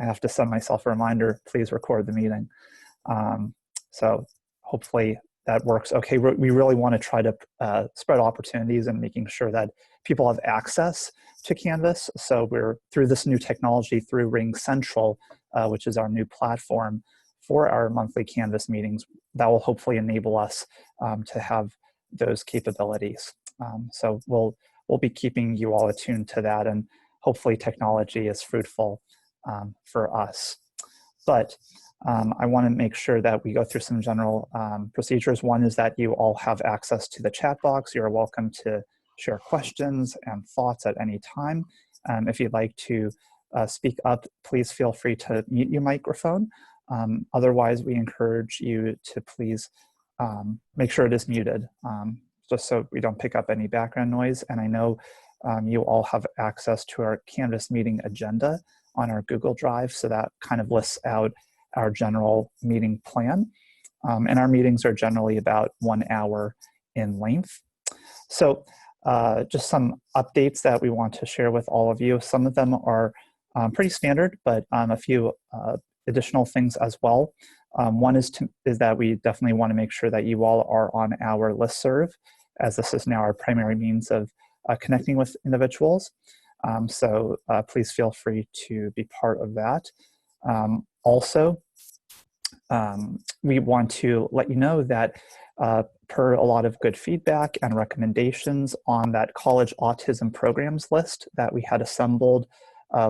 I have to send myself a reminder, please record the meeting. So hopefully that works. Okay, we really want to try to spread opportunities and making sure that people have access to Canvas. So we're, through this new technology, through Ring Central, which is our new platform for our monthly Canvas meetings, that will hopefully enable us to have those capabilities. So we'll be keeping you all attuned to that, and hopefully technology is fruitful for us. But I want to make sure that we go through some general procedures. One is that you all have access to the chat box. You're welcome to share questions and thoughts at any time. If you'd like to speak up, please feel free to mute your microphone. Otherwise, we encourage you to please make sure it is muted, just so we don't pick up any background noise. And I know you all have access to our Canvas meeting agenda on our Google Drive, so that kind of lists out our general meeting plan. And our meetings are generally about 1 hour in length. So just some updates that we want to share with all of you. Some of them are pretty standard, but a few additional things as well. One is that we definitely want to make sure that you all are on our listserv, as this is now our primary means of connecting with individuals. So please feel free to be part of that. Also, we want to let you know that per a lot of good feedback and recommendations on that college autism programs list that we had assembled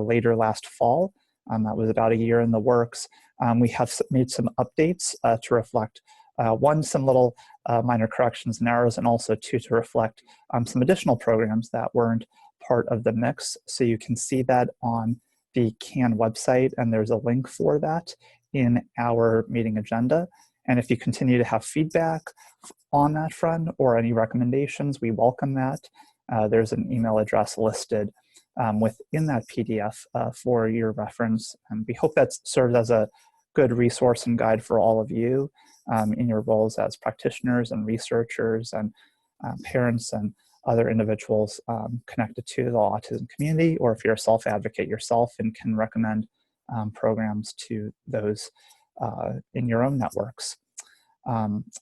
later last fall, that was about a year in the works, we have made some updates to reflect, one, some little minor corrections and errors, and also two, to reflect some additional programs that weren't part of the mix. So you can see that on the CAN website, and there's a link for that in our meeting agenda. And if you continue to have feedback on that front or any recommendations, we welcome that. There's an email address listed within that PDF for your reference. And we hope that serves as a good resource and guide for all of you in your roles as practitioners and researchers and parents and other individuals connected to the autism community, or if you're a self-advocate yourself and can recommend programs to those in your own networks.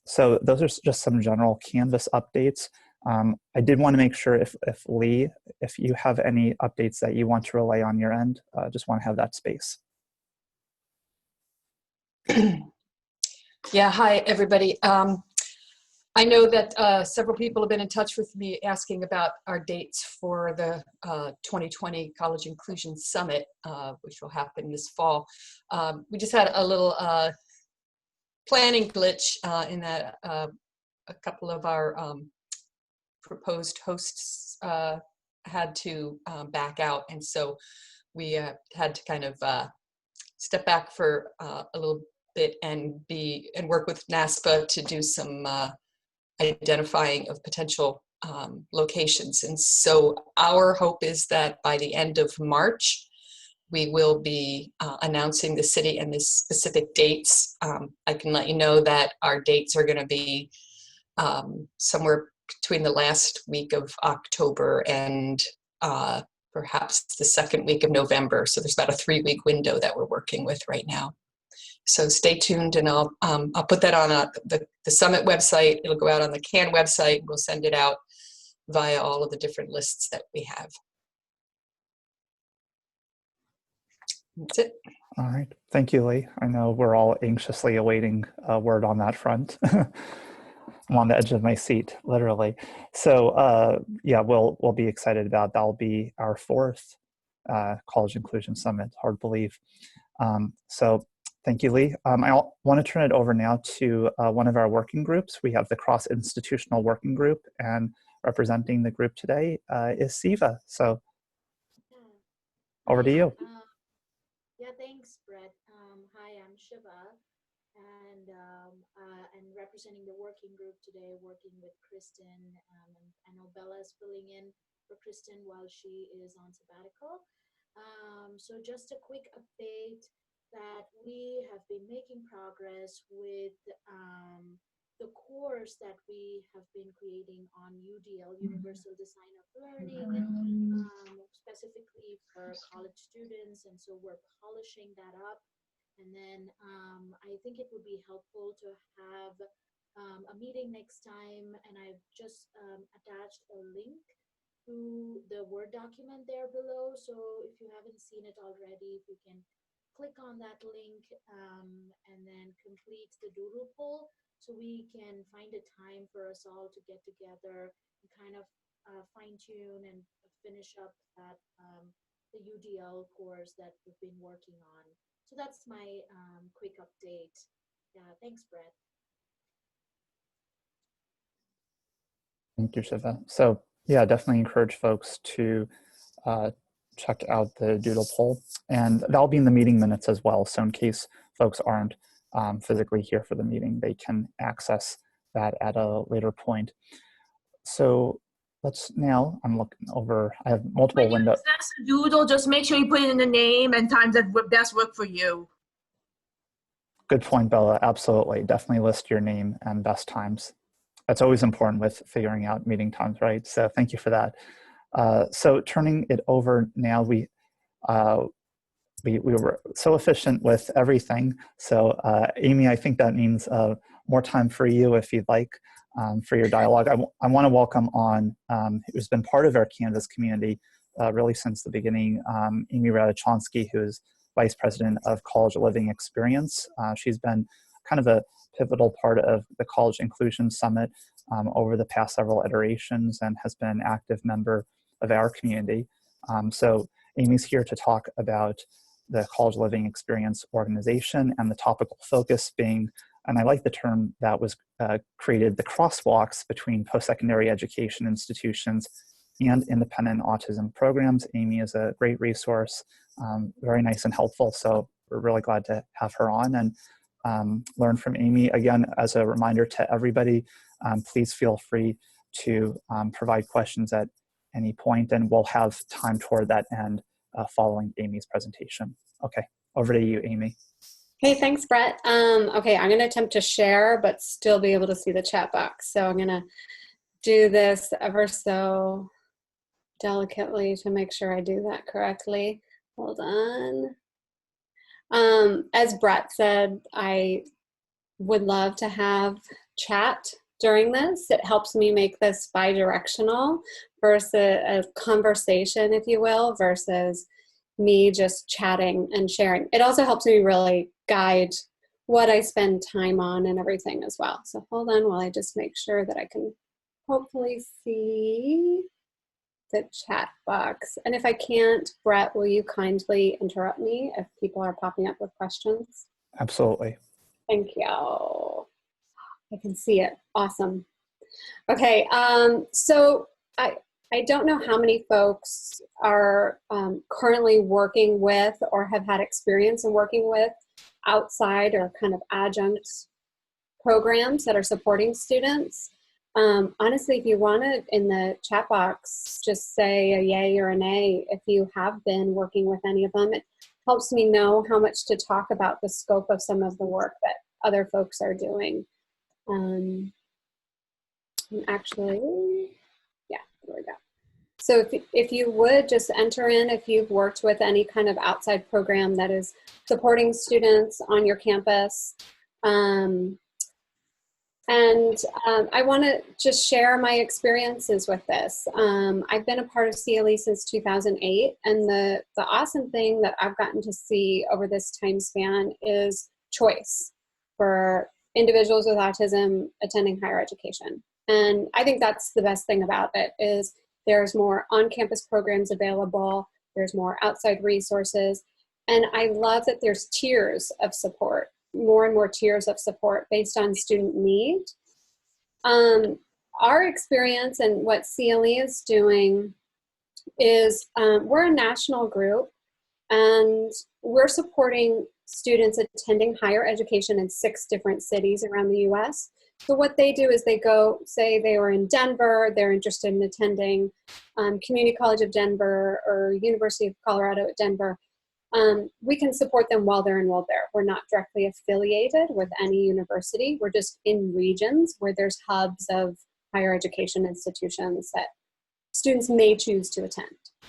So those are just some general Canvas updates. I did want to make sure if Lee, if you have any updates that you want to relay on your end, just want to have that space. Yeah, hi everybody. I know that several people have been in touch with me asking about our dates for the 2020 College Inclusion Summit, which will happen this fall. We just had a little planning glitch in that a couple of our proposed hosts had to back out, and so we had to kind of step back for a little bit and work with NASPA to do some identifying of potential locations. And so our hope is that by the end of March, we will be announcing the city and the specific dates. I can let you know that our dates are going to be somewhere between the last week of October and perhaps the second week of November. So there's about a 3-week window that we're working with right now. So stay tuned, and I'll put that on the Summit website. It'll go out on the CAN website. We'll send it out via all of the different lists that we have. That's it. All right, thank you, Lee. I know we're all anxiously awaiting a word on that front. I'm on the edge of my seat, literally. So yeah, we'll be excited about that. That'll be our 4th College Inclusion Summit, hard to believe. So thank you, Lee. I want to turn it over now to one of our working groups. We have the Cross-Institutional Working Group, and representing the group today is Siva. So over to you. Yeah, thanks, Brett. Hi, I'm Shiva, and representing the working group today, working with Kristen. I know Bella is filling in for Kristen while she is on sabbatical. So just a quick update that we have been making progress with the course that we have been creating on UDL, Universal Design of Learning, specifically for college students. And so we're polishing that up. And then I think it would be helpful to have a meeting next time. And I've just attached a link to the Word document there below. So if you haven't seen it already, if you can click on that link and then complete the doodle poll, so we can find a time for us all to get together and kind of fine tune and finish up that the UDL course that we've been working on. So that's my quick update. Yeah, thanks, Brett. Thank you, Shiva. So yeah, definitely encourage folks to check out the doodle poll, and that'll be in the meeting minutes as well. So in case folks aren't physically here for the meeting, they can access that at a later point. So let's now, I'm looking over, I have multiple windows. When you access the doodle, just make sure you put in the name and times that best work for you. Good point, Bella. Absolutely. Definitely list your name and best times. That's always important with figuring out meeting times, right? So thank you for that. So turning it over now, we were so efficient with everything. So Amy, I think that means more time for you if you'd like for your dialogue. I want to welcome on, who's been part of our Canvas community really since the beginning, Amy Radochonski, who's Vice President of College Living Experience. She's been kind of a pivotal part of the College Inclusion Summit over the past several iterations and has been an active member of our community. So Amy's here to talk about the College Living Experience organization and the topical focus being, and I like the term that was created, the crosswalks between post-secondary education institutions and independent autism programs. Amy is a great resource, very nice and helpful. So we're really glad to have her on and learn from Amy. Again, as a reminder to everybody, please feel free to provide questions at any point, and we'll have time toward that end following Amy's presentation. Okay, over to you, Amy. Hey, thanks, Brett. Okay, I'm going to attempt to share, but still be able to see the chat box. So I'm going to do this ever so delicately to make sure I do that correctly. Hold on. As Brett said, I would love to have chat during this. It helps me make this bi-directional versus a conversation, if you will, versus me just chatting and sharing. It also helps me really guide what I spend time on and everything as well. So hold on while I just make sure that I can hopefully see the chat box. And if I can't, Brett, will you kindly interrupt me if people are popping up with questions? Absolutely. Thank you. I can see it. Awesome. Okay, so I don't know how many folks are currently working with or have had experience in working with outside or kind of adjunct programs that are supporting students. Honestly, if you want to, in the chat box, just say a yay or a nay if you have been working with any of them. It helps me know how much to talk about the scope of some of the work that other folks are doing. And actually, yeah, there we go. So if you would just enter in if you've worked with any kind of outside program that is supporting students on your campus. I want to just share my experiences with this. I've been a part of CLE since 2008, and the awesome thing that I've gotten to see over this time span is choice for individuals with autism attending higher education. And I think that's the best thing about it is there's more on-campus programs available, there's more outside resources, and I love that there's tiers of support, more and more tiers of support based on student need. Our experience and what CLE is doing is we're a national group, and we're supporting students attending higher education in 6 different cities around the US. So what they do is they go, say they were in Denver, they're interested in attending Community College of Denver or University of Colorado at Denver. we can support them while they're enrolled there. We're not directly affiliated with any university. We're just in regions where there's hubs of higher education institutions that students may choose to attend.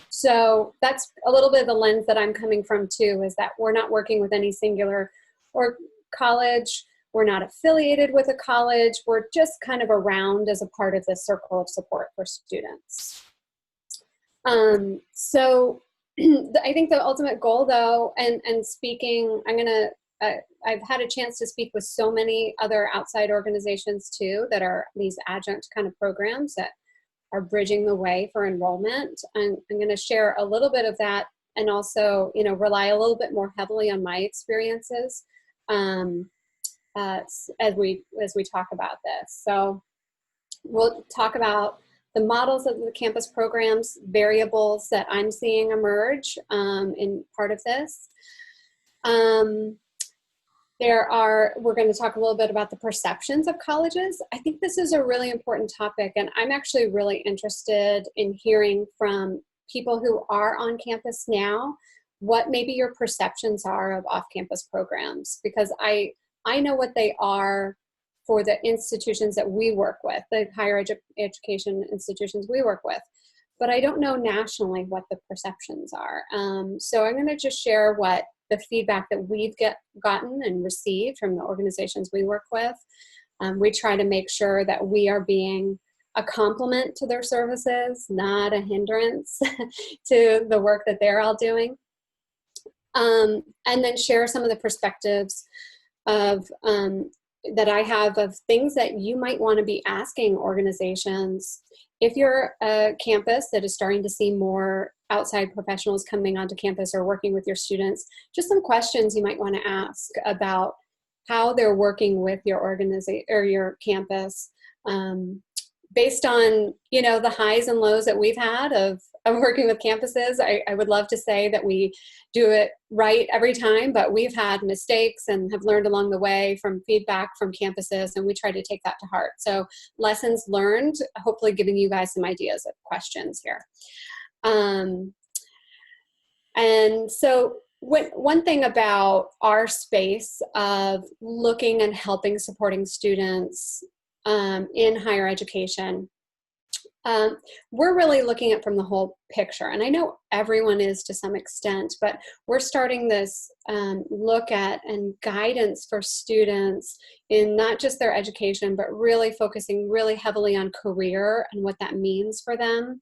So that's a little bit of the lens that I'm coming from too, is that we're not working with any singular or college. We're not affiliated with a college. We're just kind of around as a part of this circle of support for students. So I think the ultimate goal though, and speaking, I've had a chance to speak with so many other outside organizations too that are these adjunct kind of programs that are bridging the way for enrollment. And I'm going to share a little bit of that, and also, rely a little bit more heavily on my experiences as we talk about this. So we'll talk about the models of the campus programs, variables that I'm seeing emerge in part of this. We're going to talk a little bit about the perceptions of colleges. I think this is a really important topic, and I'm actually really interested in hearing from people who are on campus now, what maybe your perceptions are of off-campus programs, because I know what they are for the institutions that we work with, the higher education institutions we work with, but I don't know nationally what the perceptions are. So I'm going to just share what the feedback that we've gotten and received from the organizations we work with. We try to make sure that we are being a complement to their services, not a hindrance to the work that they're all doing. And then share some of the perspectives of that I have of things that you might want to be asking organizations. If you're a campus that is starting to see more outside professionals coming onto campus or working with your students, just some questions you might want to ask about how they're working with your organization or your campus, based on, the highs and lows that we've had of working with campuses. I would love to say that we do it right every time, but we've had mistakes and have learned along the way from feedback from campuses, and we try to take that to heart. So lessons learned, hopefully giving you guys some ideas of questions here. And so one thing about our space of looking and helping supporting students in higher education, we're really looking at from the whole picture. And I know everyone is to some extent, but we're starting this look at and guidance for students in not just their education, but really focusing really heavily on career and what that means for them.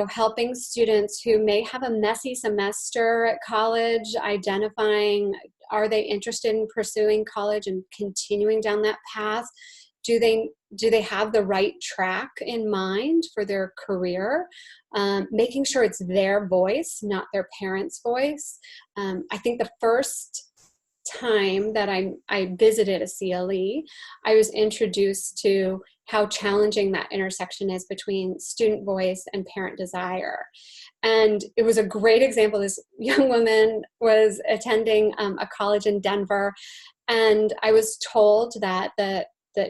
Helping students who may have a messy semester at college, identifying, are they interested in pursuing college and continuing down that path? Do they have the right track in mind for their career? Making sure it's their voice, not their parents' voice. I think the first time that I visited a CLE, I was introduced to how challenging that intersection is between student voice and parent desire. And it was a great example. This young woman was attending a college in Denver, and I was told that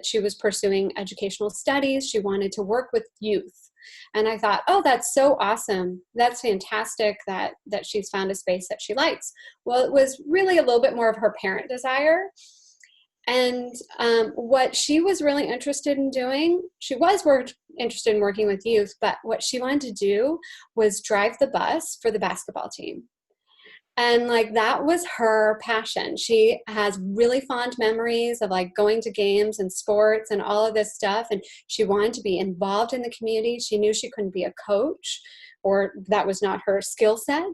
she was pursuing educational studies. She wanted to work with youth. And I thought, oh, that's so awesome. That's fantastic that she's found a space that she likes. Well, it was really a little bit more of her parent desire. And what she was really interested in doing, she was interested in working with youth, but what she wanted to do was drive the bus for the basketball team. And that was her passion. She has really fond memories of going to games and sports and all of this stuff. And she wanted to be involved in the community. She knew she couldn't be a coach, or that was not her skill set,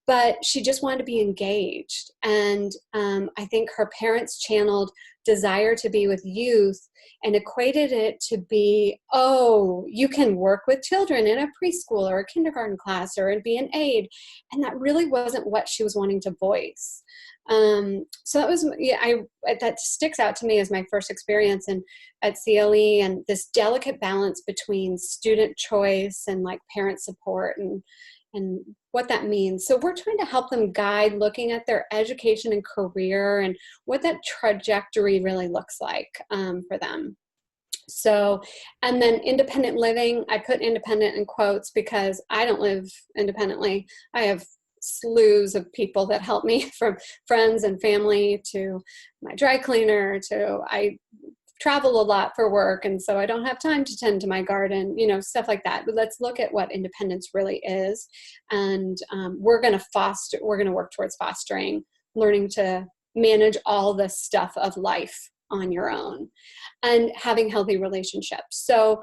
but she just wanted to be engaged. And I think her parents channeled desire to be with youth and equated it to be, oh, you can work with children in a preschool or a kindergarten class or be an aide. And that really wasn't what she was wanting to voice. So that was, that sticks out to me as my first experience at CLE, and this delicate balance between student choice and parent support and what that means. So we're trying to help them guide looking at their education and career and what that trajectory really looks like for them. So, and then independent living, I put independent in quotes because I don't live independently. I have slews of people that help me, from friends and family to my dry cleaner to I travel a lot for work, and so I don't have time to tend to my garden, stuff like that. But let's look at what independence really is, and we're going to work towards fostering learning to manage all the stuff of life on your own and having healthy relationships. So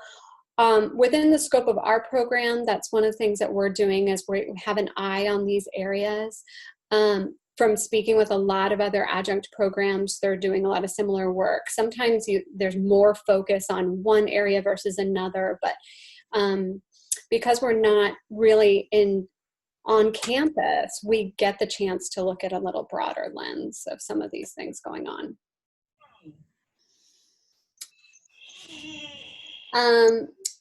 within the scope of our program, that's one of the things that we're doing, is we have an eye on these areas. From speaking with a lot of other adjunct programs, they're doing a lot of similar work. Sometimes there's more focus on one area versus another, but because we're not really on campus, we get the chance to look at a little broader lens of some of these things going on.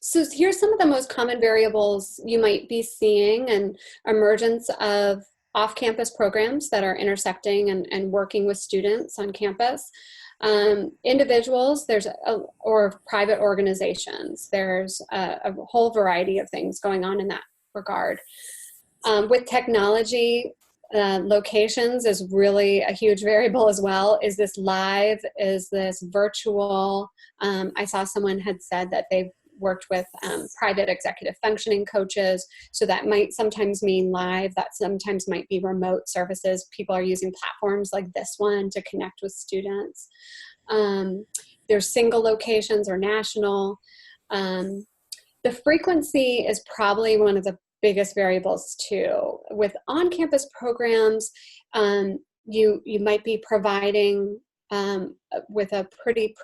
So here's some of the most common variables you might be seeing, and emergence of off-campus programs that are intersecting and working with students on campus. Individuals, or private organizations. There's a whole variety of things going on in that regard. With technology, locations is really a huge variable as well. Is this live? Is this virtual? I saw someone had said that they've worked with private executive functioning coaches. So that might sometimes mean live, that sometimes might be remote services. People are using platforms like this one to connect with students. There's single locations or national. The frequency is probably one of the biggest variables too. With on-campus programs, you might be providing with a pretty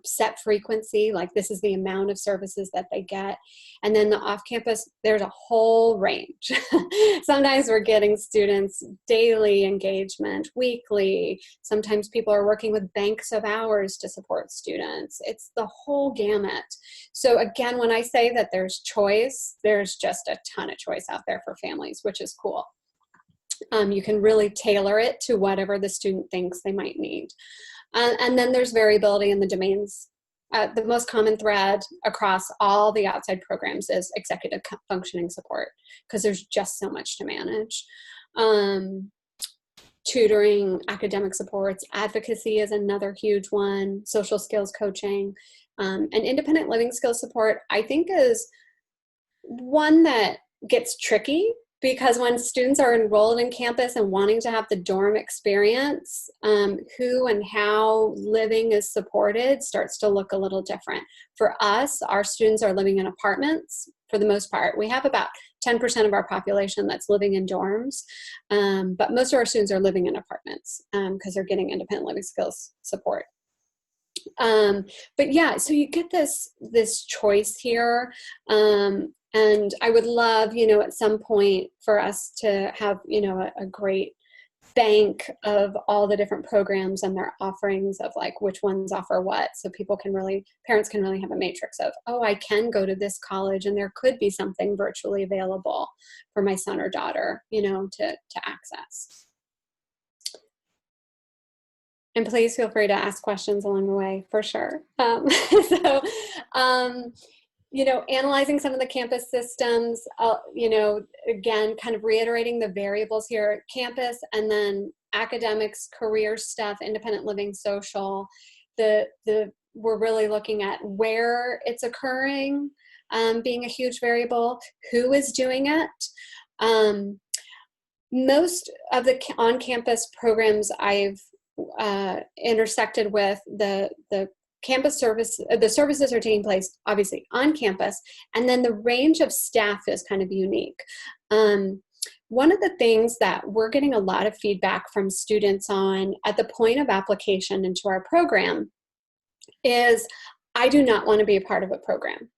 set frequency, like this is the amount of services that they get. And then the off-campus, there's a whole range. Sometimes we're getting students daily engagement, weekly. Sometimes people are working with banks of hours to support students. It's the whole gamut. So again, when I say that there's choice, there's just a ton of choice out there for families, which is cool. You can really tailor it to whatever the student thinks they might need. And then there's variability in the domains. The most common thread across all the outside programs is executive functioning support, because there's just so much to manage. Tutoring, academic supports, advocacy is another huge one, social skills coaching, and independent living skills support, I think, is one that gets tricky, because when students are enrolled in campus and wanting to have the dorm experience, who and how living is supported starts to look a little different. For us, our students are living in apartments for the most part. We have about 10% of our population that's living in dorms, but most of our students are living in apartments because they're getting independent living skills support. But yeah, so you get this choice here. And I would love, at some point for us to have, a great bank of all the different programs and their offerings of like which ones offer what. So parents can really have a matrix of, oh, I can go to this college and there could be something virtually available for my son or daughter, to access. And please feel free to ask questions along the way, for sure. Analyzing some of the campus systems, again, kind of reiterating the variables here, campus, and then academics, career stuff, independent living, social. We're really looking at where it's occurring, being a huge variable, who is doing it. Most of the on-campus programs I've intersected with, the campus the services are taking place obviously on campus, and then the range of staff is kind of unique. One of the things that we're getting a lot of feedback from students on at the point of application into our program is, I do not want to be a part of a program.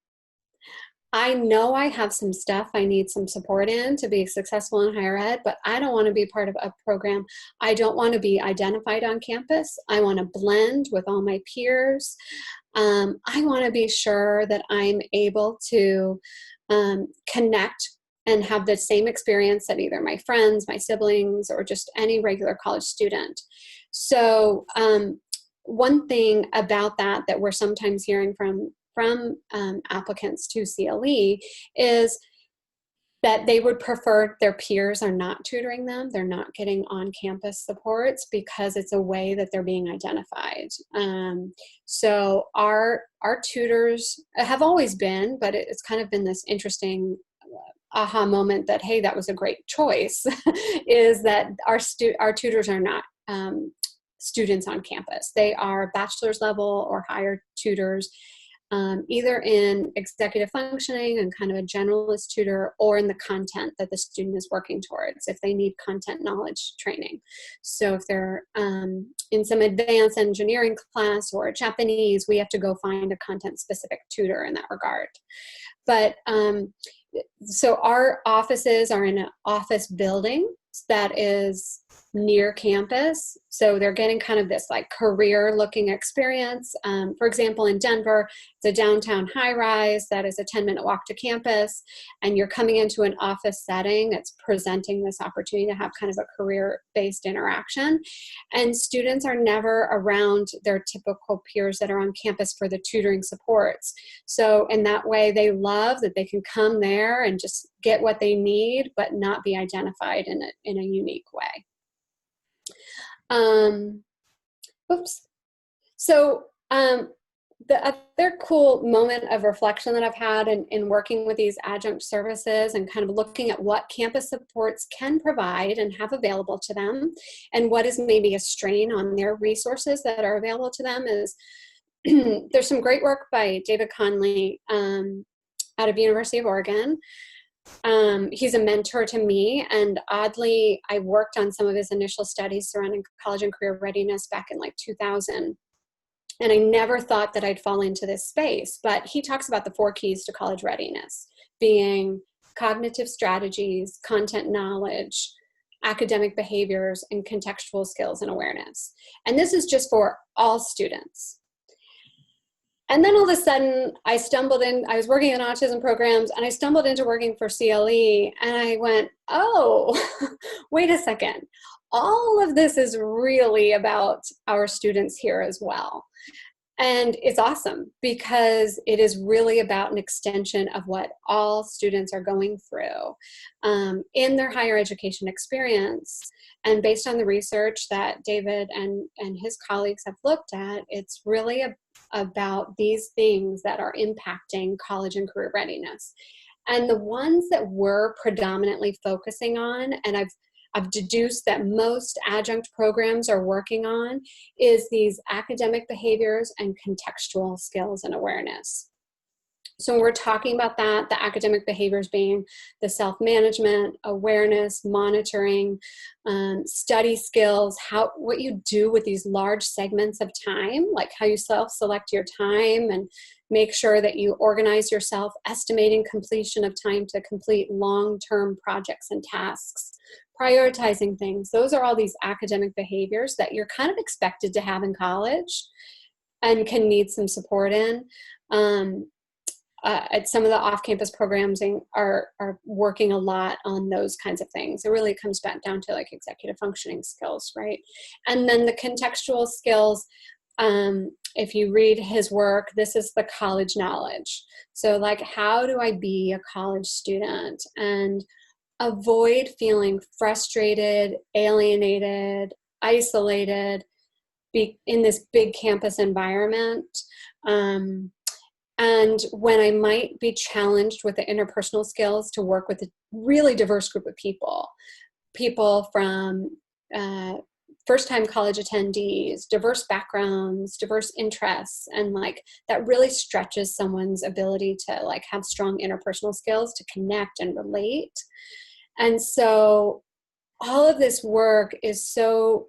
I know I have some stuff I need some support in to be successful in higher ed, but I don't want to be part of a program. I don't want to be identified on campus. I want to blend with all my peers. I want to be sure that I'm able to connect and have the same experience that either my friends, my siblings, or just any regular college student. So one thing about that we're sometimes hearing from applicants to CLE is that they would prefer their peers are not tutoring them. They're not getting on-campus supports because it's a way that they're being identified. So our tutors have always been, but it's kind of been this interesting aha moment that, hey, that was a great choice, is that our tutors are not students on campus. They are bachelor's level or higher tutors, either in executive functioning and kind of a generalist tutor, or in the content that the student is working towards, if they need content knowledge training. So if they're in some advanced engineering class or Japanese, we have to go find a content specific tutor in that regard. But so our offices are in an office building that is near campus. So they're getting kind of this like career looking experience. For example, in Denver, it's a downtown high rise that is a 10-minute walk to campus. And you're coming into an office setting that's presenting this opportunity to have kind of a career-based interaction. And students are never around their typical peers that are on campus for the tutoring supports. So in that way, they love that they can come there and just get what they need, but not be identified in a unique way. Oops. So the other cool moment of reflection that I've had in working with these adjunct services and kind of looking at what campus supports can provide and have available to them, and what is maybe a strain on their resources that are available to them, is there's some great work by David Conley out of University of Oregon. He's a mentor to me, and oddly, I worked on some of his initial studies surrounding college and career readiness back in like 2000. And I never thought that I'd fall into this space, but he talks about the 4 keys to college readiness being cognitive strategies, content knowledge, academic behaviors, and contextual skills and awareness. And this is just for all students. And then all of a sudden, I was working in autism programs, and I stumbled into working for CLE, and I went, oh, wait a second. All of this is really about our students here as well. And it's awesome because it is really about an extension of what all students are going through in their higher education experience. And based on the research that David and his colleagues have looked at, it's really about these things that are impacting college and career readiness. And the ones that we're predominantly focusing on, and I've deduced that most adjunct programs are working on, is these academic behaviors and contextual skills and awareness. So when we're talking about that, the academic behaviors being the self-management, awareness, monitoring, study skills, what you do with these large segments of time, like how you self-select your time and make sure that you organize yourself, estimating completion of time to complete long-term projects and tasks, prioritizing things. Those are all these academic behaviors that you're kind of expected to have in college and can need some support in. At some of the off-campus programs are working a lot on those kinds of things. It really comes back down to like executive functioning skills, right? And then the contextual skills, if you read his work, this is the college knowledge. So like, how do I be a college student and avoid feeling frustrated, alienated, isolated, in this big campus environment? And when I might be challenged with the interpersonal skills to work with a really diverse group of people from first-time college attendees, diverse backgrounds, diverse interests, and like that really stretches someone's ability to like have strong interpersonal skills to connect and relate. And so all of this work is so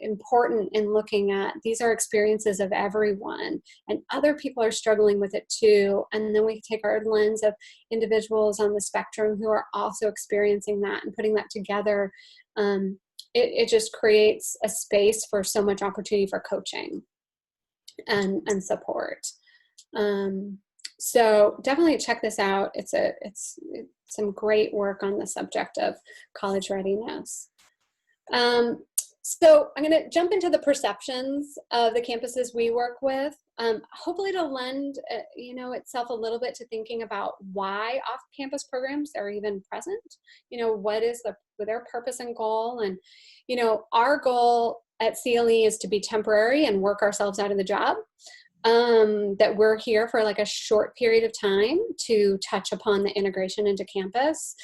important in looking at, these are experiences of everyone, and other people are struggling with it too. And then we take our lens of individuals on the spectrum who are also experiencing that, and putting that together, it just creates a space for so much opportunity for coaching and support. So definitely check this out. It's some great work on the subject of college readiness. So I'm going to jump into the perceptions of the campuses we work with. hopefully to lend, itself a little bit to thinking about why off-campus programs are even present. What is their purpose and goal? And, our goal at CLE is to be temporary and work ourselves out of the job. That we're here for like a short period of time to touch upon the integration into campus.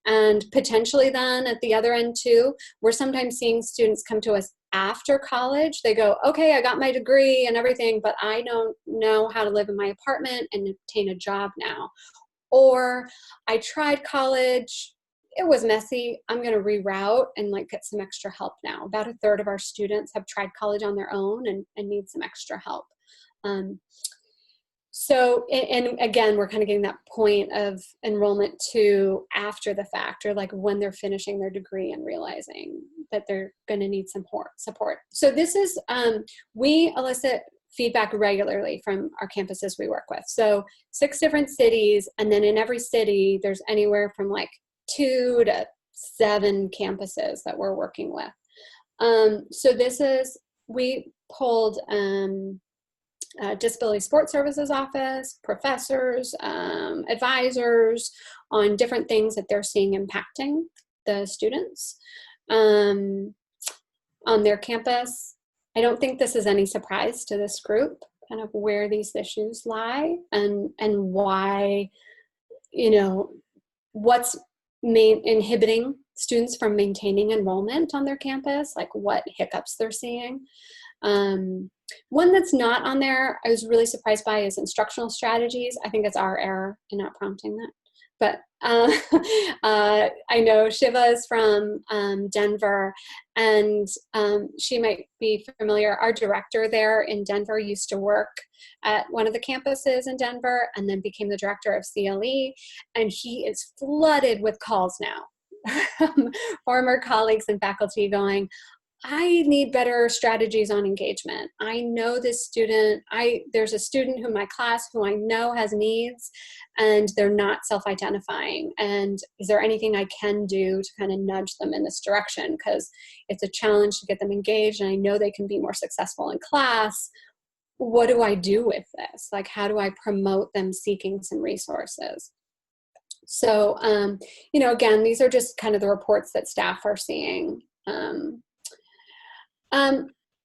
And potentially then at the other end too, we're sometimes seeing students come to us after college. They go, okay, I got my degree and everything, but I don't know how to live in my apartment and obtain a job now. Or I tried college, it was messy, I'm going to reroute and like get some extra help now. About a third of our students have tried college on their own and need some extra help. So, and again, we're kind of getting that point of enrollment to after the fact, or like when they're finishing their degree and realizing that they're going to need some support. So this is, we elicit feedback regularly from our campuses we work with. So 6 different cities, and then in every city, there's anywhere from like 2 to 7 campuses that we're working with. So this is, we pulled, Disability Support Services Office, professors, advisors on different things that they're seeing impacting the students on their campus. I don't think this is any surprise to this group, kind of where these issues lie and why, what's inhibiting students from maintaining enrollment on their campus, like what hiccups they're seeing. One that's not on there, I was really surprised by, is instructional strategies. I think it's our error in not prompting that. But I know Shiva is from Denver, and she might be familiar. Our director there in Denver used to work at one of the campuses in Denver and then became the director of CLE, and he is flooded with calls now. Former colleagues and faculty going, I need better strategies on engagement. I know this student, there's a student in my class who I know has needs and they're not self-identifying. And is there anything I can do to kind of nudge them in this direction? Because it's a challenge to get them engaged and I know they can be more successful in class. What do I do with this? Like, how do I promote them seeking some resources? So, again, these are just kind of the reports that staff are seeing.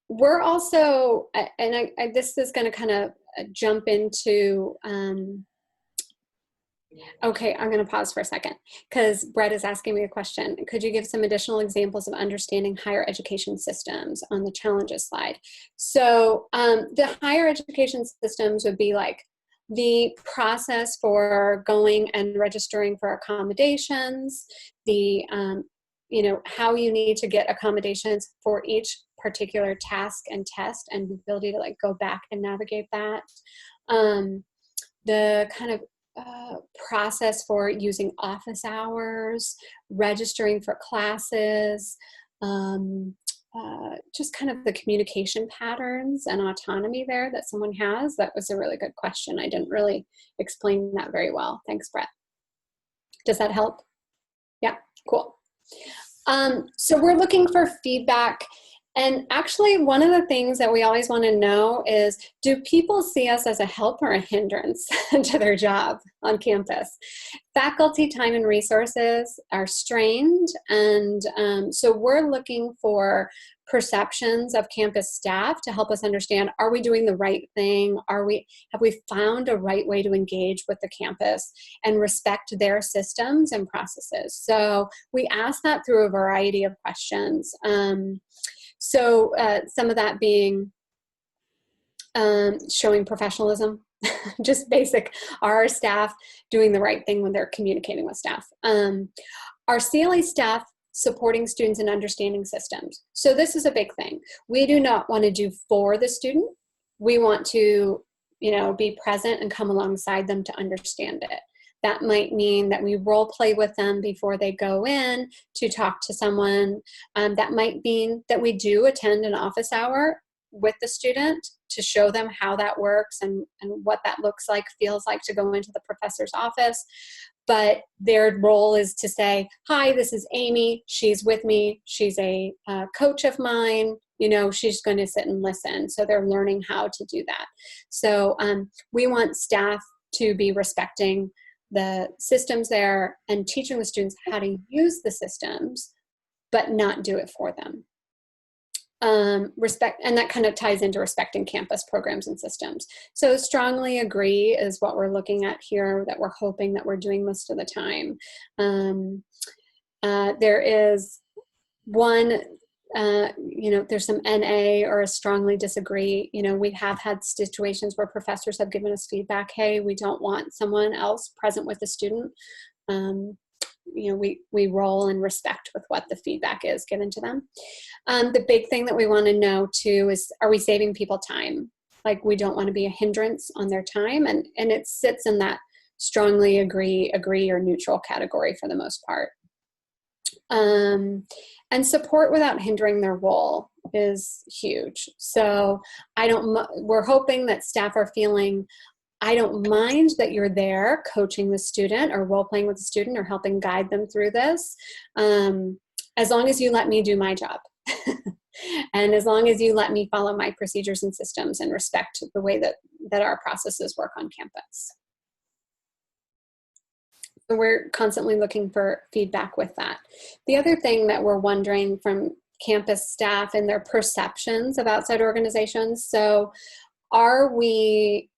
We're also, and this is going to kind of jump into, okay, I'm going to pause for a second because Brett is asking me a question. Could you give some additional examples of understanding higher education systems on the challenges slide? So the higher education systems would be like the process for going and registering for accommodations, the how you need to get accommodations for each particular task and test, and the ability to like go back and navigate that. The kind of process for using office hours, registering for classes, just kind of the communication patterns and autonomy there that someone has. That was a really good question. I didn't really explain that very well. Thanks, Brett. Does that help? Yeah, cool. So we're looking for feedback. And actually, one of the things that we always want to know is, do people see us as a help or a hindrance to their job on campus? Faculty time and resources are strained, and so we're looking for perceptions of campus staff to help us understand, are we doing the right thing? Have we found a right way to engage with the campus and respect their systems and processes? So we ask that through a variety of questions. So some of that being showing professionalism, just basic, are our staff doing the right thing when they're communicating with staff? Our CLE staff supporting students in understanding systems. So this is a big thing. We do not want to do for the student. We want to, be present and come alongside them to understand it. That might mean that we role play with them before they go in to talk to someone. That might mean that we do attend an office hour with the student to show them how that works and what that looks like, feels like to go into the professor's office. But their role is to say, hi, this is Amy. She's with me. She's a coach of mine. You know, she's going to sit and listen. So they're learning how to do that. So we want staff to be respecting the systems there and teaching the students how to use the systems, but not do it for them. Respect, and that kind of ties into respecting campus programs and systems. So strongly agree is what we're looking at here, that we're hoping that we're doing most of the time. There is one, you know, there's some NA or a strongly disagree. You know, we have had situations where professors have given us feedback, hey, we don't want someone else present with the student. You know, we roll and respect with what the feedback is given to them. The big thing that we want to know too is, are we saving people time? Like, we don't want to be a hindrance on their time, and it sits in that strongly agree or neutral category for the most part. And support without hindering their role is huge. So we're hoping that staff are feeling, I don't mind that you're there coaching the student or role-playing with the student or helping guide them through this, as long as you let me do my job. And as long as you let me follow my procedures and systems and respect the way that our processes work on campus. So we're constantly looking for feedback with that. The other thing that we're wondering from campus staff and their perceptions of outside organizations, so are we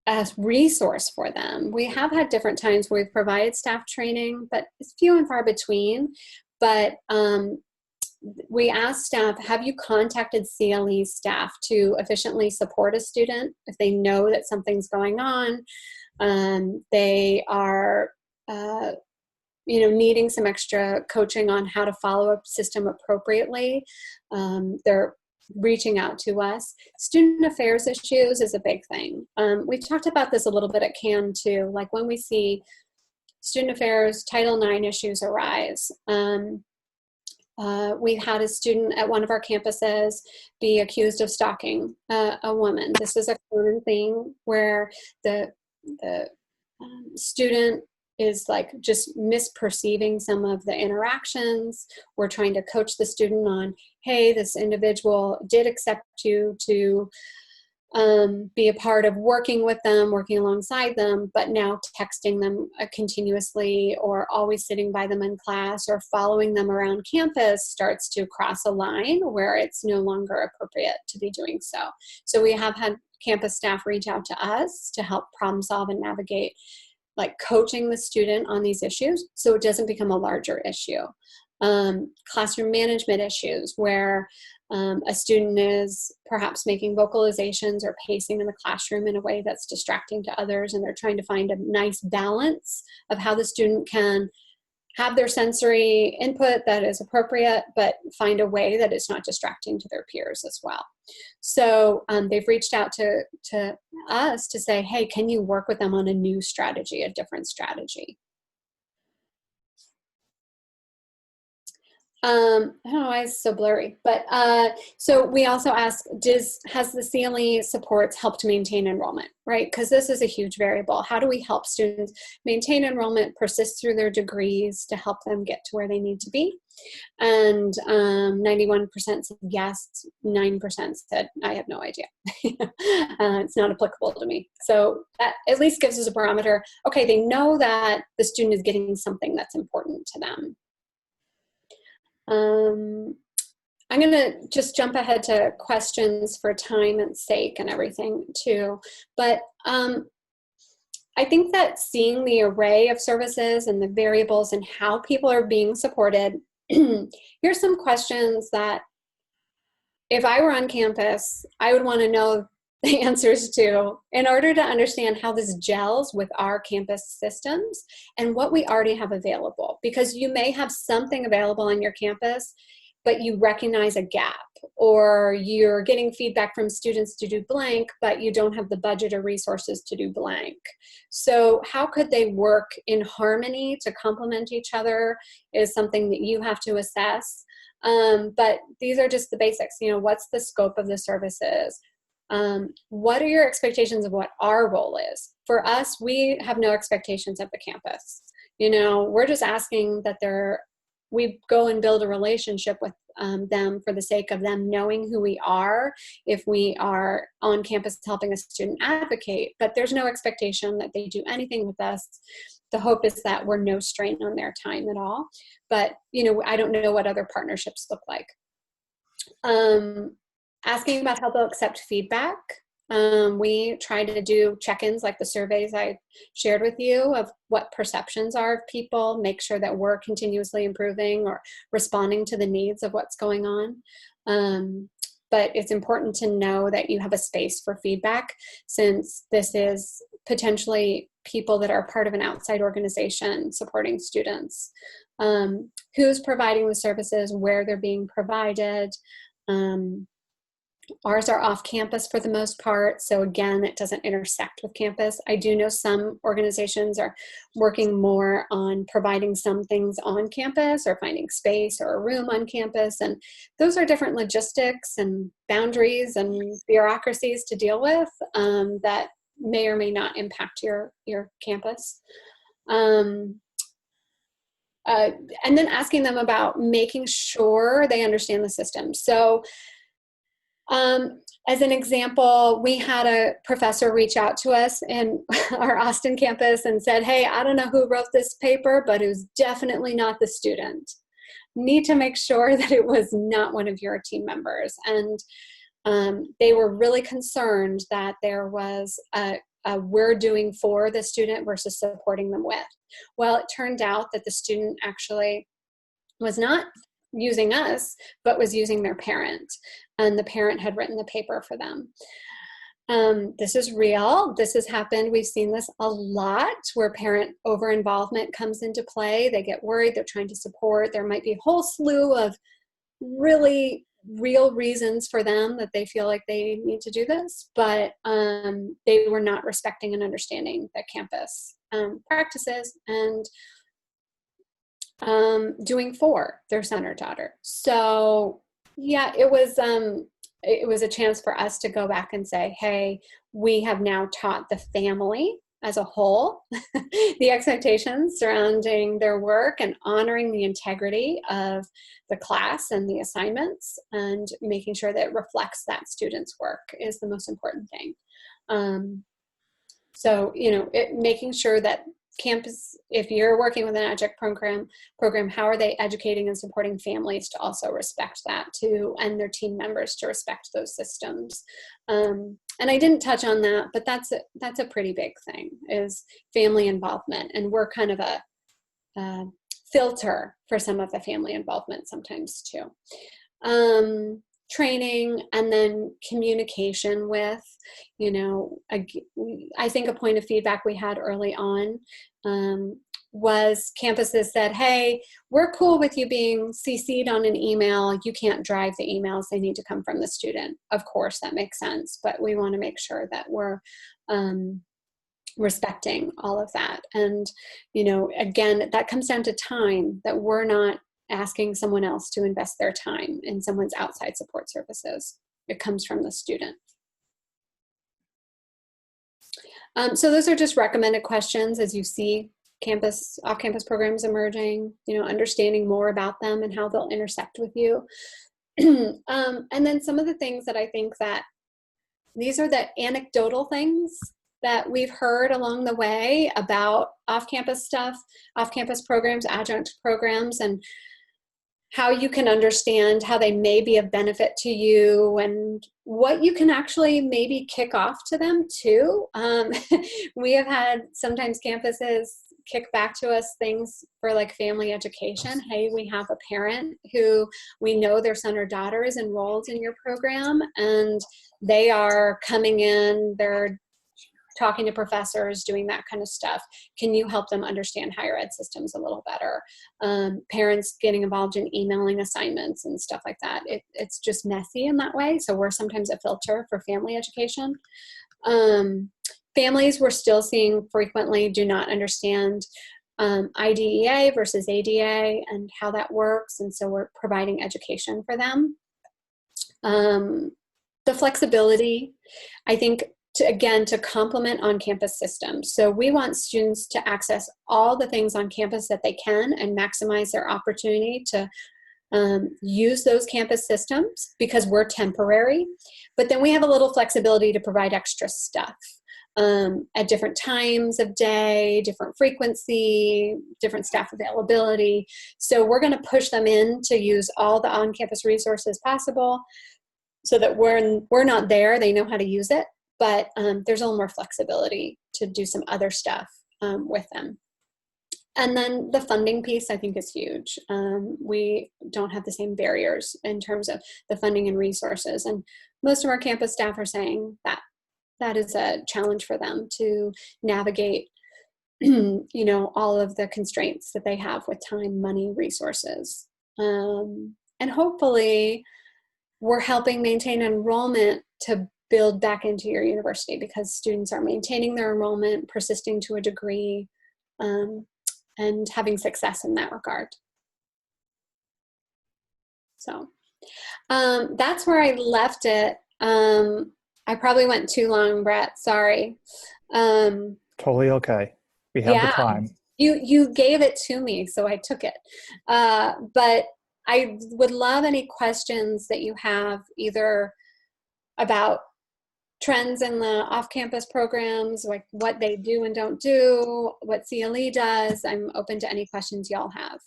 a resource for them? We have had different times where we've provided staff training, but it's few and far between. But we asked staff, have you contacted CLE staff to efficiently support a student if they know that something's going on? They are you know, needing some extra coaching on how to follow a system appropriately. They're reaching out to us. Student affairs issues is a big thing. We talked about this a little bit at CAN too, like when we see student affairs, Title IX issues arise. We had a student at one of our campuses be accused of stalking a woman. This is a common thing where the student is like just misperceiving some of the interactions. We're trying to coach the student on, hey, this individual did accept you to be a part of working with them, working alongside them, but now texting them continuously or always sitting by them in class or following them around campus starts to cross a line where it's no longer appropriate to be doing so. So we have had campus staff reach out to us to help problem solve and navigate, like coaching the student on these issues so it doesn't become a larger issue. Classroom management issues where a student is perhaps making vocalizations or pacing in the classroom in a way that's distracting to others, and they're trying to find a nice balance of how the student can have their sensory input that is appropriate, but find a way that it's not distracting to their peers as well. So they've reached out to us to say, hey, can you work with them on a new strategy, a different strategy? I don't know why it's so blurry, but so we also ask, has the CLE supports helped maintain enrollment, right? Because this is a huge variable. How do we help students maintain enrollment, persist through their degrees to help them get to where they need to be? And 91% said yes, 9% said, I have no idea. It's not applicable to me. So that at least gives us a barometer. Okay, they know that the student is getting something that's important to them. I'm going to just jump ahead to questions for time and sake and everything too. But I think that seeing the array of services and the variables and how people are being supported, here's some questions that if I were on campus, I would want to know the answers to in order to understand how this gels with our campus systems and what we already have available. Because you may have something available on your campus, but you recognize a gap, or you're getting feedback from students to do blank, but you don't have the budget or resources to do blank. So how could they work in harmony to complement each other is something that you have to assess. But these are just the basics. You know, what's the scope of the services? What are your expectations of what our role is? For us, we have no expectations of the campus. You know, we're just asking that we go and build a relationship with them for the sake of them knowing who we are if we are on campus helping a student advocate. But there's no expectation that they do anything with us. The hope is that we're no strain on their time at all. But, you know, I don't know what other partnerships look like. Asking about how they'll accept feedback. We try to do check-ins like the surveys I shared with you of what perceptions are of people, make sure that we're continuously improving or responding to the needs of what's going on. But it's important to know that you have a space for feedback, since this is potentially people that are part of an outside organization supporting students. Who's providing the services, where they're being provided. Ours are off campus for the most part. So again, it doesn't intersect with campus. I do know some organizations are working more on providing some things on campus or finding space or a room on campus. And those are different logistics and boundaries and bureaucracies to deal with that may or may not impact your campus. And then asking them about making sure they understand the system. So as an example, we had a professor reach out to us in our Austin campus and said, hey, I don't know who wrote this paper, but it was definitely not the student. Need to make sure that it was not one of your team members. And they were really concerned that there was a we're doing for the student versus supporting them with. Well, it turned out that the student actually was not using us, but was using their parent. And the parent had written the paper for them. This is real. This has happened. We've seen this a lot where parent over-involvement comes into play. They get worried. They're trying to support. There might be a whole slew of really real reasons for them that they feel like they need to do this, but they were not respecting and understanding the campus practices and doing for their son or daughter. So yeah, it was a chance for us to go back and say, hey, we have now taught the family as a whole the expectations surrounding their work and honoring the integrity of the class and the assignments and making sure that it reflects that student's work is the most important thing. So, you know, making sure that campus, if you're working with an adjunct program, how are they educating and supporting families to also respect that too, and their team members to respect those systems. And I didn't touch on that, but that's a pretty big thing, is family involvement. And we're kind of a filter for some of the family involvement sometimes too. Training and then communication with, you know, I think a point of feedback we had early on was campuses said, hey, we're cool with you being CC'd on an email. You can't drive the emails. They need to come from the student. Of course, that makes sense, but we want to make sure that we're respecting all of that. And, you know, again, that comes down to time, that we're not asking someone else to invest their time in someone's outside support services. It comes from the student. So those are just recommended questions as you see off-campus programs emerging, you know, understanding more about them and how they'll intersect with you. And then some of the things that I think that these are the anecdotal things that we've heard along the way about off-campus stuff, off-campus programs, adjunct programs, and how you can understand how they may be of benefit to you and what you can actually maybe kick off to them too. We have had sometimes campuses kick back to us things for like family education. Hey, we have a parent who we know their son or daughter is enrolled in your program and they are coming in, they're talking to professors, doing that kind of stuff. Can you help them understand higher ed systems a little better? Parents getting involved in emailing assignments and stuff like that. It's just messy in that way. So we're sometimes a filter for family education. Families we're still seeing frequently do not understand IDEA versus ADA and how that works. And so we're providing education for them. The flexibility, I think, to complement on-campus systems. So we want students to access all the things on campus that they can and maximize their opportunity to use those campus systems because we're temporary. But then we have a little flexibility to provide extra stuff at different times of day, different frequency, different staff availability. So we're going to push them in to use all the on-campus resources possible so that when we're not there, they know how to use it. But there's a little more flexibility to do some other stuff with them. And then the funding piece, I think, is huge. We don't have the same barriers in terms of the funding and resources. And most of our campus staff are saying that that is a challenge for them to navigate, all of the constraints that they have with time, money, resources. And hopefully we're helping maintain enrollment to build back into your university because students are maintaining their enrollment, persisting to a degree, and having success in that regard. So that's where I left it. I probably went too long, Brett, sorry. Totally okay. We have the time. You gave it to me, so I took it. But I would love any questions that you have either about trends in the off-campus programs, like what they do and don't do, what CLE does. I'm open to any questions y'all have.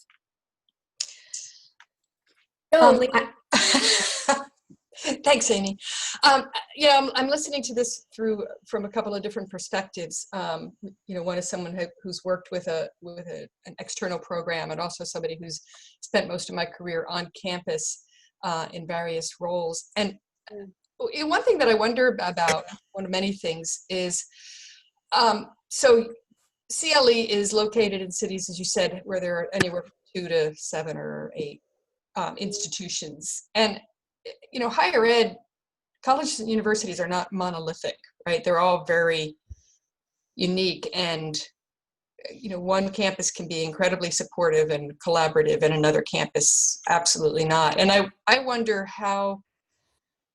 Thanks, Amy. I'm listening to this from a couple of different perspectives. One is someone who's worked with an external program, and also somebody who's spent most of my career on campus in various roles. And one thing that I wonder about, one of many things, is so CLE is located in cities, as you said, where there are anywhere from 2 to 7 or 8 institutions. And higher ed, colleges and universities are not monolithic, right? They're all very unique, and one campus can be incredibly supportive and collaborative, and another campus absolutely not. And I wonder how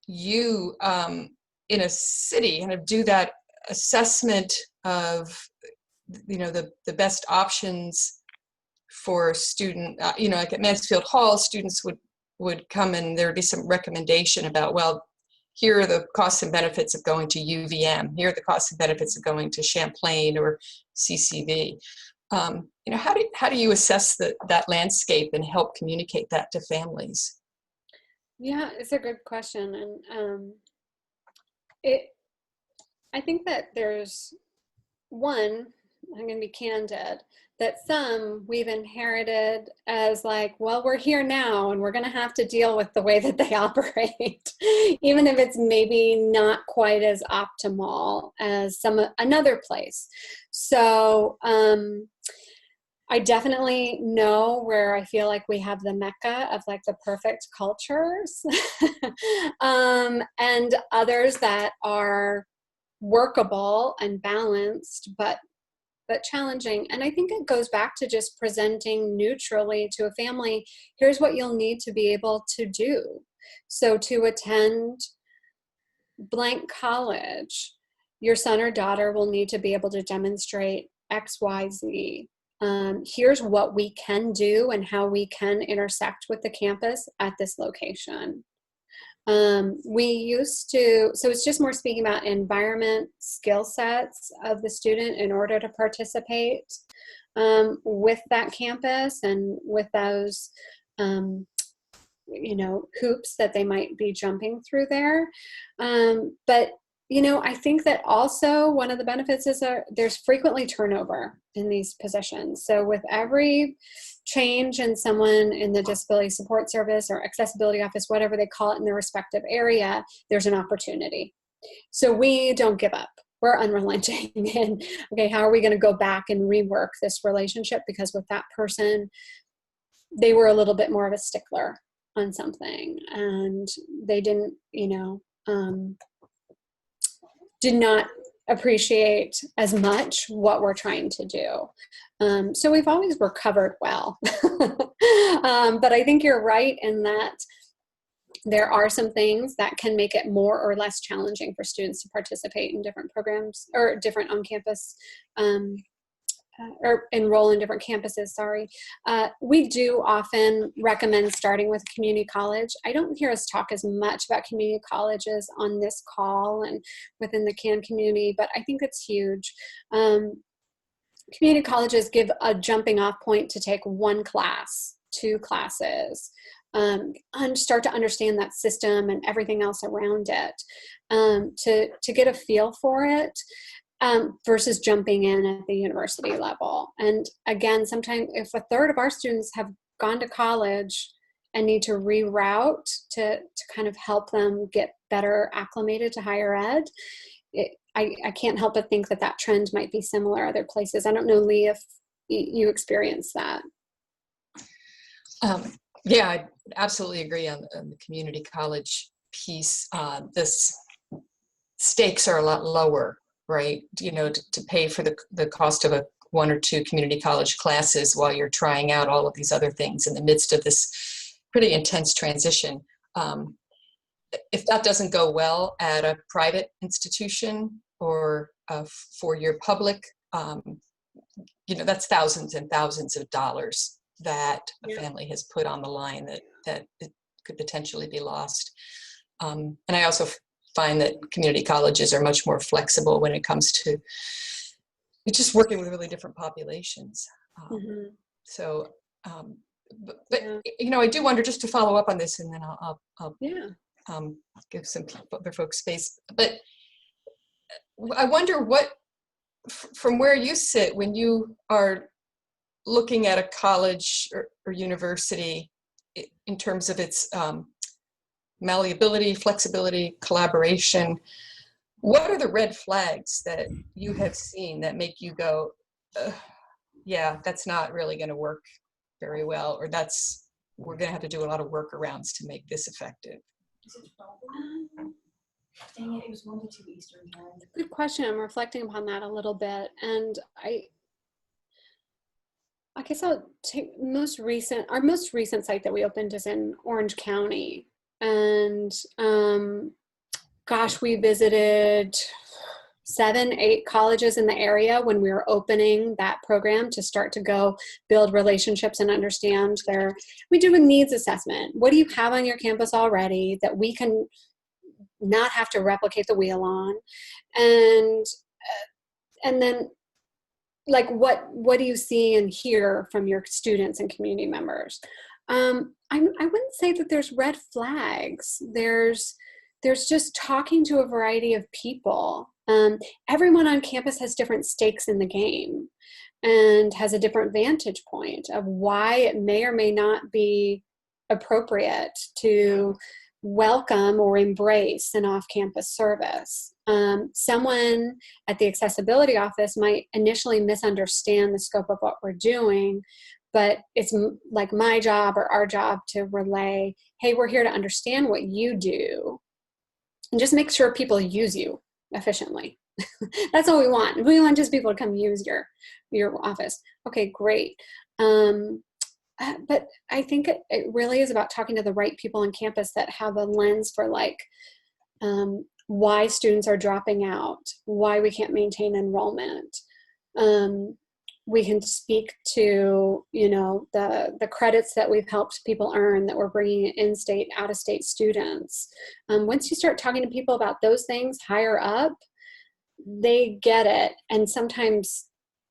you in a city kind of do that assessment of the best options for student. Like at Mansfield Hall, students would come and there'd be some recommendation about, well, here are the costs and benefits of going to UVM. Here are the costs and benefits of going to Champlain or CCV. How do you assess that landscape and help communicate that to families? Yeah, it's a good question. And I think that there's one, I'm going to be candid, that some we've inherited as like, well, we're here now and we're going to have to deal with the way that they operate, even if it's maybe not quite as optimal as another place. So I definitely know where I feel like we have the mecca of like the perfect cultures and others that are workable and balanced, but challenging. And I think it goes back to just presenting neutrally to a family, here's what you'll need to be able to do. So to attend blank college, your son or daughter will need to be able to demonstrate X, Y, Z. Here's what we can do and how we can intersect with the campus at this location. So it's just more speaking about environment, skill sets of the student in order to participate with that campus and with those, hoops that they might be jumping through there. But I think that also one of the benefits is there's frequently turnover in these positions. So with every change in someone in the disability support service or accessibility office, whatever they call it in their respective area, there's an opportunity. So we don't give up. We're unrelenting. And okay, how are we going to go back and rework this relationship? Because with that person, they were a little bit more of a stickler on something, and they didn't, did not appreciate as much what we're trying to do. So we've always recovered well. But I think you're right in that there are some things that can make it more or less challenging for students to participate in different programs or different on-campus or enroll in different campuses, sorry. We do often recommend starting with community college. I don't hear us talk as much about community colleges on this call and within the CAN community, but I think it's huge. Community colleges give a jumping off point to take one class, 2 classes, and start to understand that system and everything else around it, to get a feel for it. Versus jumping in at the university level. And again, sometimes if a third of our students have gone to college and need to reroute to kind of help them get better acclimated to higher ed, I can't help but think that that trend might be similar other places. I don't know, Lee, if you experienced that. Yeah, I absolutely agree on the community college piece. This stakes are a lot lower, right? You know, to pay for the cost of 1 or 2 community college classes while you're trying out all of these other things in the midst of this pretty intense transition. If that doesn't go well at a private institution or a 4-year public, you know, that's thousands and thousands of dollars that a family has put on the line that it could potentially be lost. And I also find that community colleges are much more flexible when it comes to just working with really different populations. So, but you know, I do wonder, just to follow up on this, and then I'll give some other folks space. But I wonder what, from where you sit, when you are looking at a college or university in terms of its malleability, flexibility, collaboration, what are the red flags that you have seen that make you go, yeah, that's not really going to work very well, or we're going to have to do a lot of workarounds to make this effective? Dang it, it was 1 to 2 Eastern time. Good question. I'm reflecting upon that a little bit. And I guess I'll take our most recent site that we opened is in Orange County. And gosh, we visited 7, 8 colleges in the area when we were opening that program to start to go build relationships and understand we do a needs assessment. What do you have on your campus already that we can not have to replicate the wheel on? And then, like, what do you see and hear from your students and community members? I wouldn't say that there's red flags. There's just talking to a variety of people. Everyone on campus has different stakes in the game and has a different vantage point of why it may or may not be appropriate to welcome or embrace an off-campus service. Someone at the accessibility office might initially misunderstand the scope of what we're doing, but it's like my job or our job to relay, hey, we're here to understand what you do and just make sure people use you efficiently. That's all we want. We want just people to come use your office. Okay, great. But I think it really is about talking to the right people on campus that have a lens for, like, why students are dropping out, why we can't maintain enrollment. We can speak to, you know, the credits that we've helped people earn that we're bringing in-state, out-of-state students. Once you start talking to people about those things higher up, they get it. And sometimes,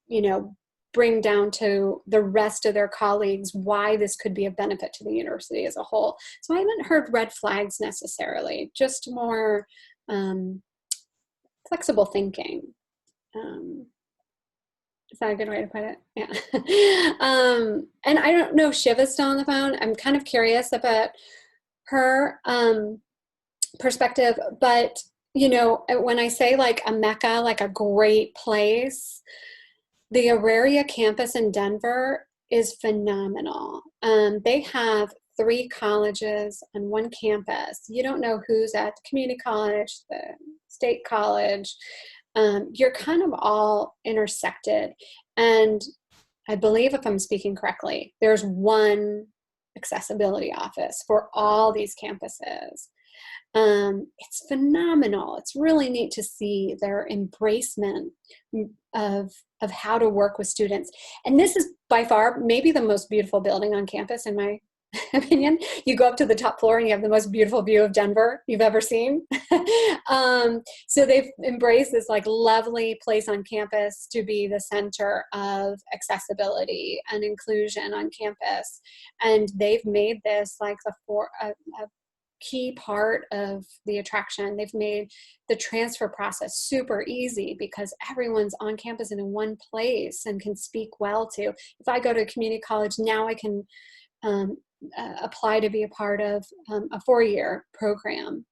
you know, bring down to the rest of their colleagues why this could be a benefit to the university as a whole. So I haven't heard red flags necessarily, just more flexible thinking. Is that a good way to put it? Yeah. And I don't know if Shiva's still on the phone. I'm kind of curious about her perspective, but, you know, when I say like a mecca, like a great place, the Auraria campus in Denver is phenomenal. They have 3 colleges on one campus. You don't know who's at the community college, the state college. you're kind of all intersected. And I believe, if I'm speaking correctly, there's one accessibility office for all these campuses. It's phenomenal. It's really neat to see their embracement of how to work with students. And this is by far maybe the most beautiful building on campus, in my opinion. You go up to the top floor and you have the most beautiful view of Denver you've ever seen. So they've embraced this like lovely place on campus to be the center of accessibility and inclusion on campus. And they've made this like a key part of the attraction. They've made the transfer process super easy because everyone's on campus and in one place and can speak well to. If I go to a community college now, I can apply to be a part of a 4-year program.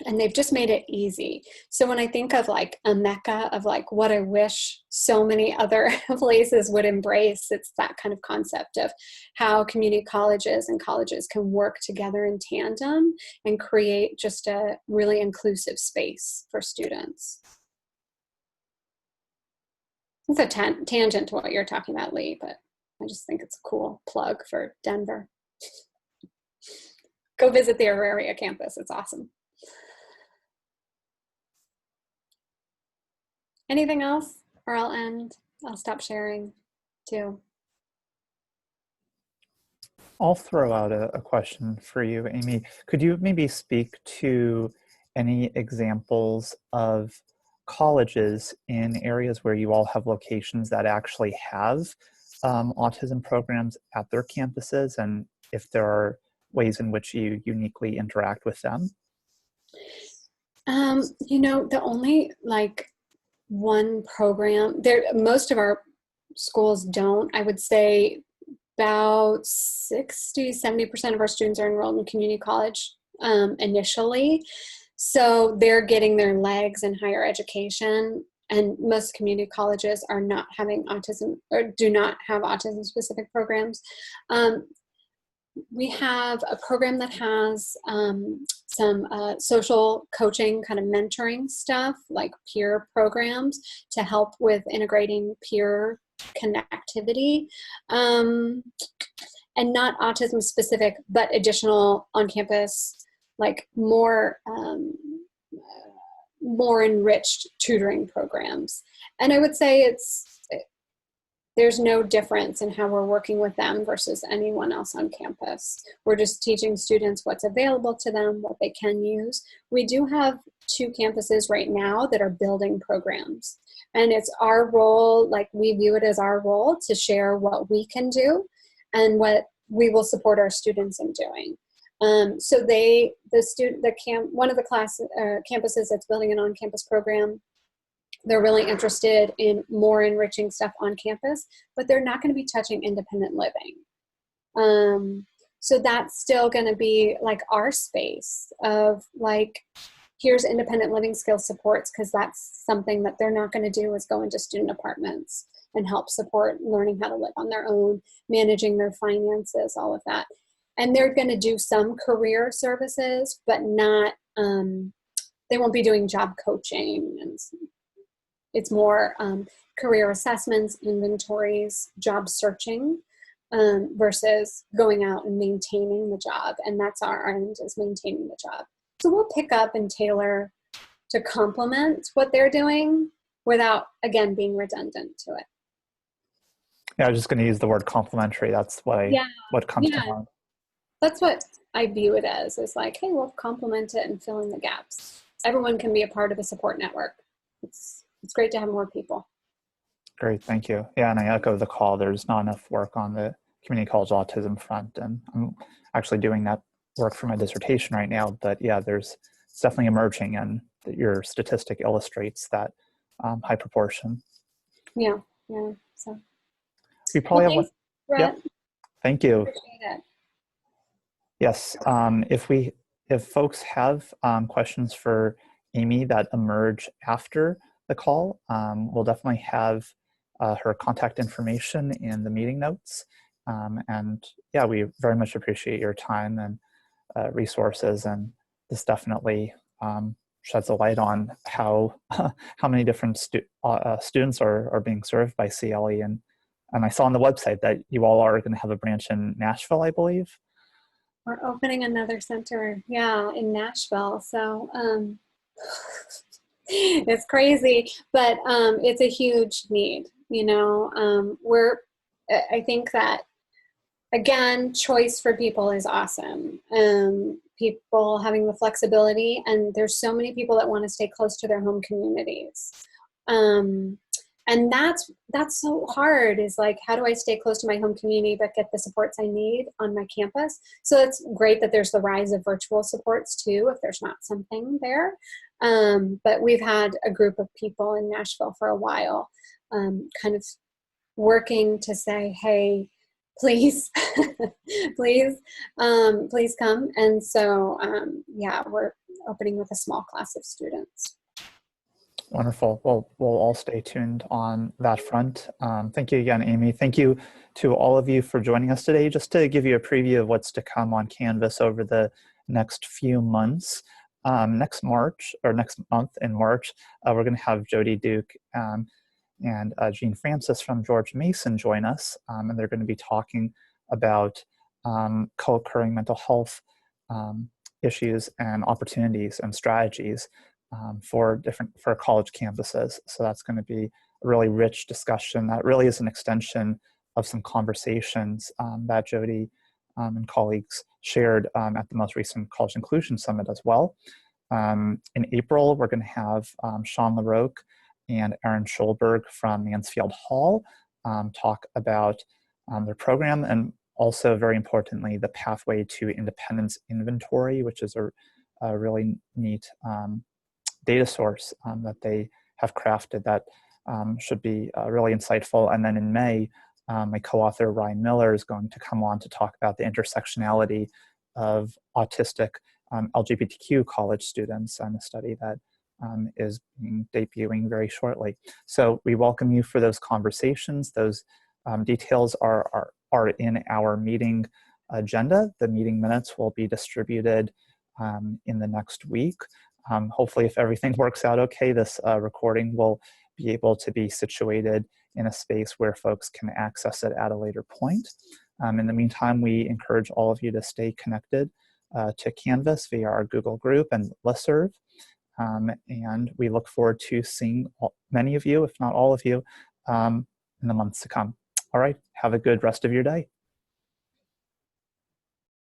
And they've just made it easy. So when I think of like a mecca of like what I wish so many other places would embrace, it's that kind of concept of how community colleges and colleges can work together in tandem and create just a really inclusive space for students. It's a tangent to what you're talking about, Lee, but I just think it's a cool plug for Denver. Go visit the Auraria campus. It's awesome. Anything else? Or I'll end. I'll stop sharing too. I'll throw out a question for you, Amy. Could you maybe speak to any examples of colleges in areas where you all have locations that actually have autism programs at their campuses, and if there are ways in which you uniquely interact with them? You know, the only like one program there, most of our schools don't. I would say about 60-70% of our students are enrolled in community college initially. So they're getting their legs in higher education, and most community colleges are not having autism or do not have autism specific programs. We have a program that has some social coaching, kind of mentoring stuff, like peer programs to help with integrating peer connectivity, and not autism specific, but additional on campus, like more enriched tutoring programs. And I would say there's no difference in how we're working with them versus anyone else on campus. We're just teaching students what's available to them, what they can use. We do have 2 campuses right now that are building programs. And it's our role, like we view it as our role to share what we can do and what we will support our students in doing. So one of the campuses that's building an on-campus program, they're really interested in more enriching stuff on campus, but they're not going to be touching independent living. So that's still going to be like our space of like, here's independent living skills supports, because that's something that they're not going to do is go into student apartments and help support learning how to live on their own, managing their finances, all of that. And they're going to do some career services, but not, they won't be doing job coaching, and it's more career assessments, inventories, job searching, versus going out and maintaining the job. And that's our end, is maintaining the job. So we'll pick up and tailor to complement what they're doing without, again, being redundant to it. Yeah, I was just going to use the word complementary. That's what comes to mind. That's what I view it as, is like, hey, we'll complement it and fill in the gaps. Everyone can be a part of a support network. It's great to have more people. Great, thank you. Yeah, and I echo the call. There's not enough work on the community college autism front, and I'm actually doing that work for my dissertation right now. But yeah, it's definitely emerging, and your statistic illustrates that high proportion. Yeah. So we probably thanks, Brett. Yep. Thank you. Appreciate it. Yes, if folks have questions for Amy that emerge after the call, we'll definitely have her contact information in the meeting notes. And yeah, we very much appreciate your time and resources, and this definitely sheds a light on how how many different students are being served by CLE. And I saw on the website that you all are going to have a branch in Nashville, I believe. We're opening another center, yeah, in Nashville. So it's crazy, but it's a huge need. You know, I think that, again, choice for people is awesome. People having the flexibility, and there's so many people that want to stay close to their home communities. And that's so hard, is like, how do I stay close to my home community but get the supports I need on my campus? So it's great that there's the rise of virtual supports too, if there's not something there. But we've had a group of people in Nashville for a while, kind of working to say, hey, please, please come. And so, yeah, we're opening with a small class of students. Wonderful. Well, we'll all stay tuned on that front. Thank you again, Amy. Thank you to all of you for joining us today. Just to give you a preview of what's to come on Canvas over the next few months. Next month in March, we're going to have Jody Duke and Jean Francis from George Mason join us, and they're going to be talking about co-occurring mental health issues and opportunities and strategies for college campuses. So that's going to be a really rich discussion that really is an extension of some conversations that Jody and colleagues shared at the most recent College Inclusion Summit as well. In April, we're going to have Sean LaRoque and Aaron Schulberg from Mansfield Hall talk about their program, and also, very importantly, the Pathway to Independence Inventory, which is a really neat data source that they have crafted that should be really insightful. And then in May, my co-author Ryan Miller is going to come on to talk about the intersectionality of autistic LGBTQ college students, and a study that is debuting very shortly. So we welcome you for those conversations. Those details are in our meeting agenda. The meeting minutes will be distributed in the next week. Hopefully, if everything works out okay, this recording will be able to be situated in a space where folks can access it at a later point. In the meantime, we encourage all of you to stay connected to Canvas via our Google group and listserv. And we look forward to seeing many of you, if not all of you, in the months to come. All right, have a good rest of your day.